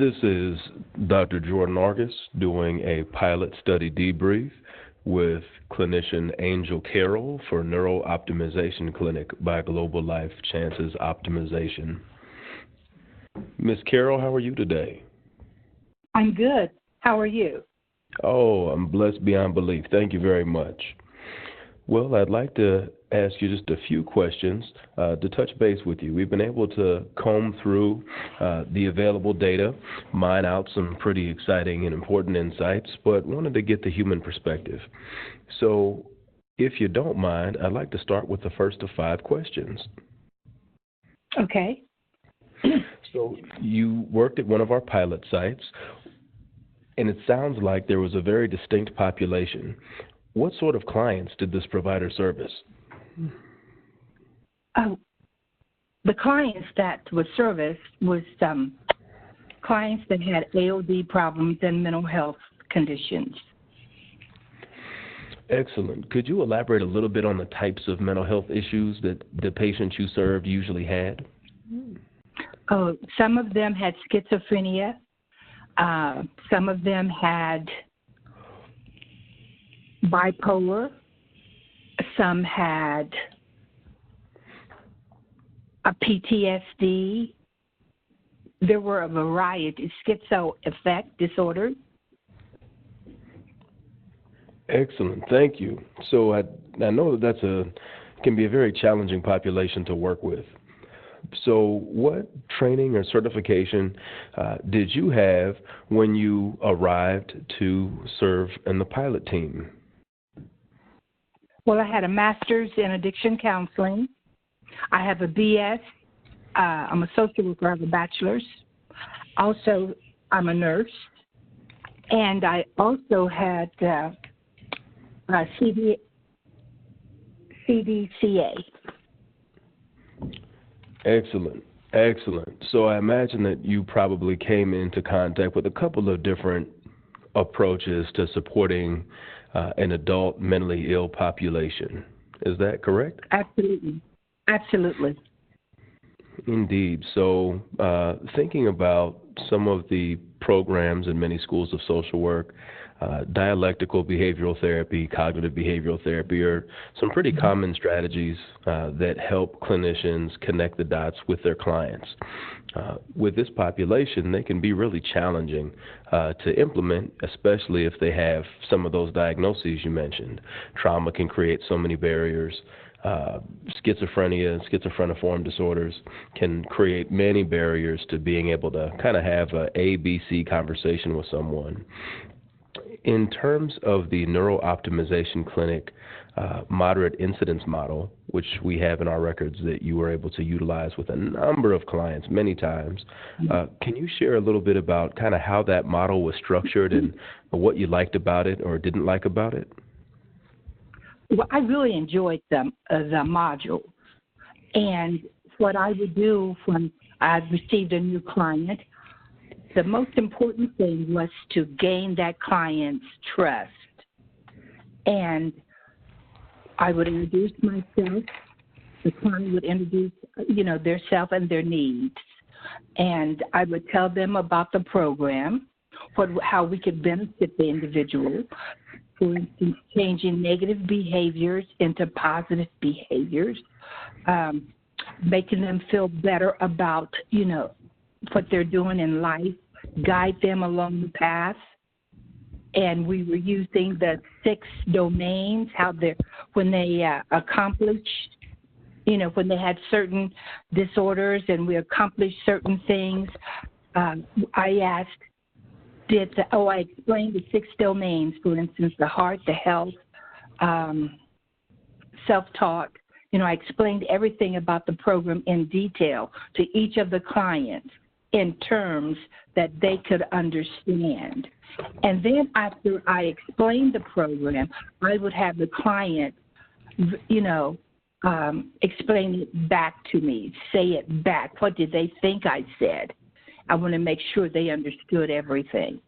This is Dr. Jordan Argus doing a pilot study debrief with clinician Angel Carroll for Neuro Optimization Clinic by Global Life Chances Optimization. Ms. Carroll, how are you today? I'm good. How are you? Oh, I'm blessed beyond belief. Thank you very much. Well, I'd like to ask you just a few questions to touch base with you. We've been able to comb through the available data, mine out some pretty exciting and important insights, but wanted to get the human perspective. So if you don't mind, I'd like to start with the first of 5 questions. Okay. So you worked at one of our pilot sites, and it sounds like there was a very distinct population. What sort of clients did this provider service? The clients that were serviced was clients that had AOD problems and mental health conditions. Excellent. Could you elaborate a little bit on the types of mental health issues that the patients you served usually had? Some of them had schizophrenia. Some of them had bipolar. Some had a PTSD. There were a variety, schizoaffect disorder. Excellent, thank you. So I know that can be a very challenging population to work with. So what training or certification did you have when you arrived to serve in the pilot team? Well, I had a master's in addiction counseling. I have a BS. I'm a social worker. I have a bachelor's. Also, I'm a nurse. And I also had CDCA. Excellent, excellent. So I imagine that you probably came into contact with a couple of different approaches to supporting an adult mentally ill population. Is that correct? Absolutely. Absolutely. Indeed. So thinking about some of the programs in many schools of social work, dialectical behavioral therapy, cognitive behavioral therapy are some pretty common strategies that help clinicians connect the dots with their clients. With this population, they can be really challenging to implement, especially if they have some of those diagnoses you mentioned. Trauma can create so many barriers. Schizophrenia and schizophreniform disorders can create many barriers to being able to kind of have a ABC conversation with someone. In terms of the Neuro Optimization Clinic moderate incidence model, which we have in our records that you were able to utilize with a number of clients many times, can you share a little bit about kind of how that model was structured and what you liked about it or didn't like about it? Well, I really enjoyed the module. And what I would do when I received a new client, the most important thing was to gain that client's trust. And I would introduce myself. The client would introduce, their self and their needs. And I would tell them about the program, how we could benefit the individual. For instance, changing negative behaviors into positive behaviors, making them feel better about, what they're doing in life, guide them along the path. And we were using the 6 domains, when they accomplished, when they had certain disorders and we accomplished certain things. I asked, I explained the 6 domains, for instance, the heart, the health, self-talk. I explained everything about the program in detail to each of the clients in terms that they could understand. And then after I explained the program, I would have the client, explain it back to me, say it back. What did they think I said? I want to make sure they understood everything.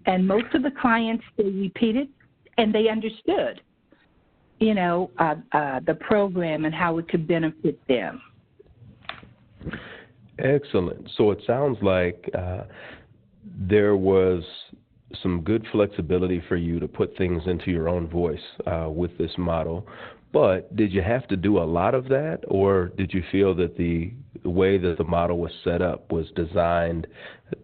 And most of the clients, they repeated and they understood, the program and how it could benefit them. Excellent. So it sounds like there was some good flexibility for you to put things into your own voice with this model. But did you have to do a lot of that, or did you feel that the way that the model was set up was designed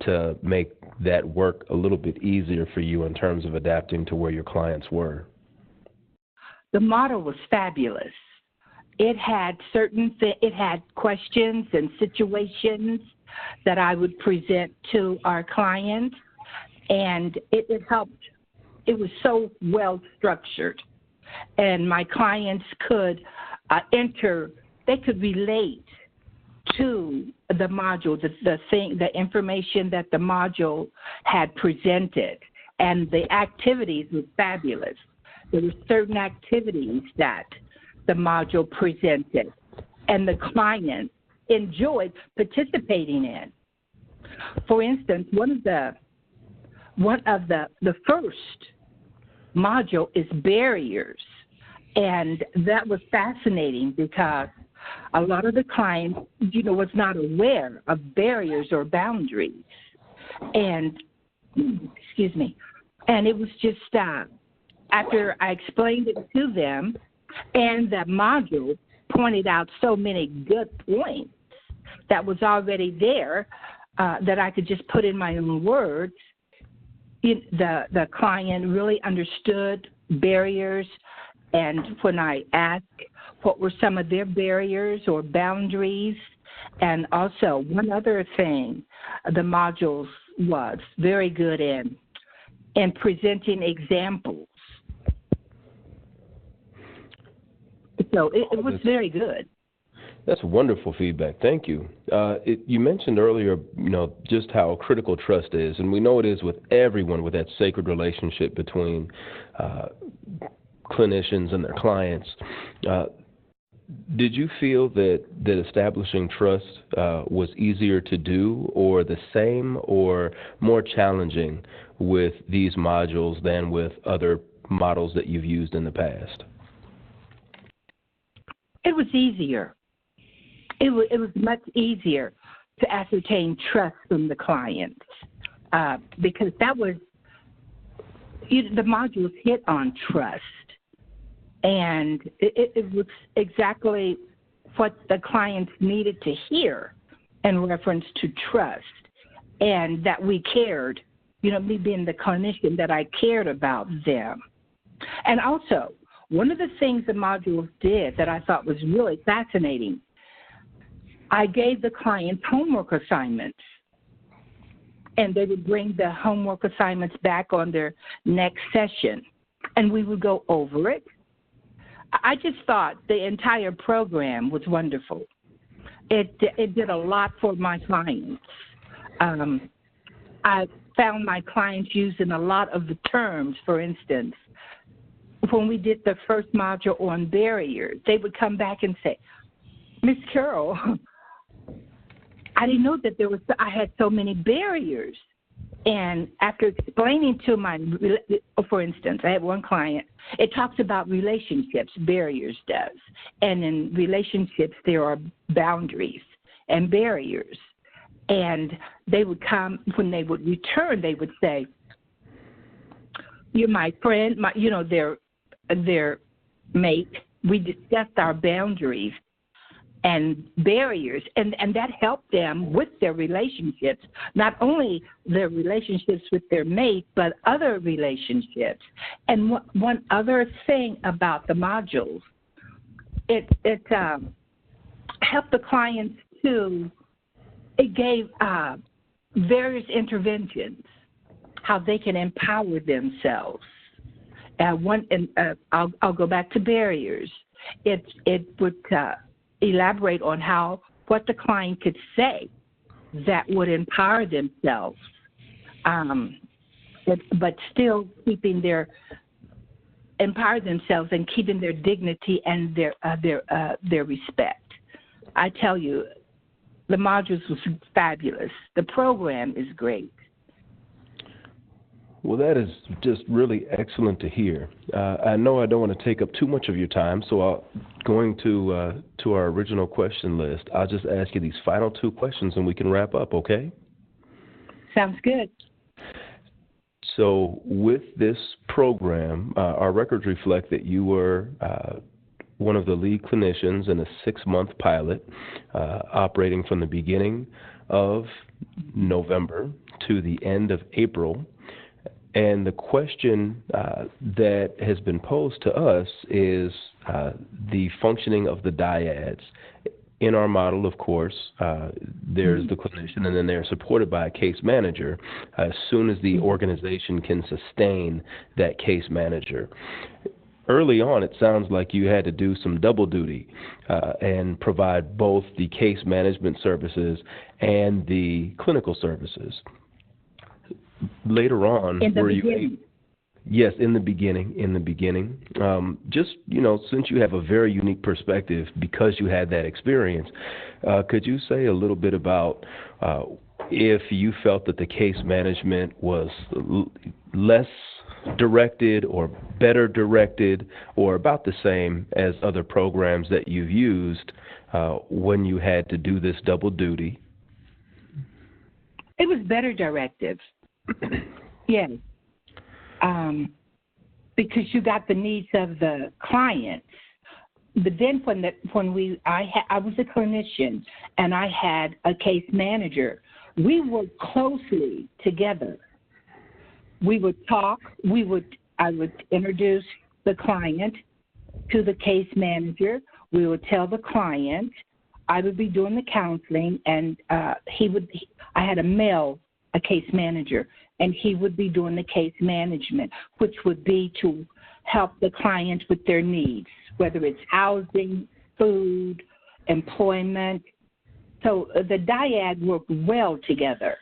to make that work a little bit easier for you in terms of adapting to where your clients were? The model was fabulous. It had it had questions and situations that I would present to our clients, and it helped. It was so well structured, and my clients could they could relate to the module, the information that the module had presented, and the activities were fabulous. There were certain activities that the module presented, and the client enjoyed participating in. For instance, one of the first module is barriers, and that was fascinating because a lot of the clients, was not aware of barriers or boundaries, and and it was just after I explained it to them, and the module pointed out so many good points that was already there that I could just put in my own words. The client really understood barriers, and when I asked what were some of their barriers or boundaries, and also one other thing, the modules was very good in presenting examples. So it was very good. That's wonderful feedback. Thank you. You mentioned earlier, just how critical trust is, and we know it is with everyone, with that sacred relationship between clinicians and their clients. Did you feel that establishing trust was easier to do, or the same, or more challenging with these modules than with other models that you've used in the past? It was easier. It was much easier to ascertain trust from the clients because that was the modules hit on trust, and it was exactly what the clients needed to hear in reference to trust, and that we cared. Me being the clinician, that I cared about them, and also. One of the things the modules did that I thought was really fascinating, I gave the clients homework assignments, and they would bring the homework assignments back on their next session, and we would go over it. I just thought the entire program was wonderful. It did a lot for my clients. I found my clients using a lot of the terms, for instance. When we did the first module on barriers, they would come back and say, Miss Carroll, I didn't know that I had so many barriers. And after explaining to for instance, I had one client, it talks about relationships, barriers does. And in relationships, there are boundaries and barriers. And they would come, when they would return, they would say, you're my friend, their mate. We discussed our boundaries and barriers, and that helped them with their relationships, not only their relationships with their mate, but other relationships. And one other thing about the modules, it helped the clients too. It gave various interventions, how they can empower themselves. I'll go back to barriers. It would elaborate on what the client could say that would empower themselves, but still empower themselves and keeping their dignity and their respect. I tell you, the modules was fabulous. The program is great. Well, that is just really excellent to hear. I know I don't want to take up too much of your time, so going to our original question list, I'll just ask you these final two questions and we can wrap up, okay? Sounds good. So with this program, our records reflect that you were one of the lead clinicians in a 6-month pilot operating from the beginning of November to the end of April. And the question that has been posed to us is the functioning of the dyads. In our model, of course, there's the clinician, and then they're supported by a case manager as soon as the organization can sustain that case manager. Early on, it sounds like you had to do some double duty and provide both the case management services and the clinical services. Later on, were you able? Yes, in the beginning. Just, since you have a very unique perspective because you had that experience, could you say a little bit about if you felt that the case management was less directed or better directed or about the same as other programs that you've used when you had to do this double duty? It was better directive. Yes. Because you got the needs of the clients. But then I was a clinician and I had a case manager. We worked closely together. We would talk. I would introduce the client to the case manager. We would tell the client. I would be doing the counseling, and I had a case manager, and he would be doing the case management, which would be to help the client with their needs, whether it's housing, food, employment. So the dyad worked well together.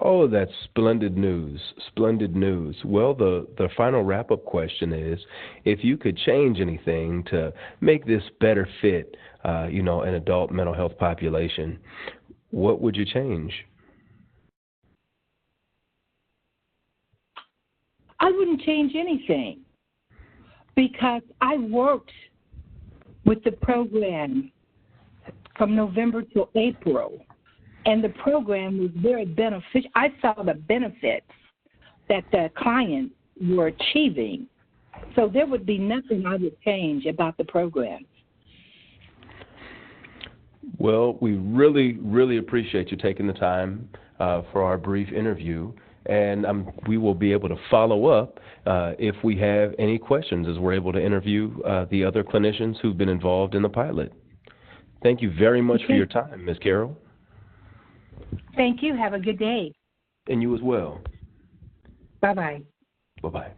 Oh, that's splendid news. Splendid news. Well, the final wrap-up question is, if you could change anything to make this better fit, an adult mental health population, what would you change? I wouldn't change anything because I worked with the program from November to April, and the program was very beneficial. I saw the benefits that the clients were achieving, so there would be nothing I would change about the program. Well, we really, really appreciate you taking the time for our brief interview, and we will be able to follow up if we have any questions as we're able to interview the other clinicians who've been involved in the pilot. Thank you very much for your time, Ms. Carroll. Thank you. Have a good day. And you as well. Bye-bye. Bye-bye.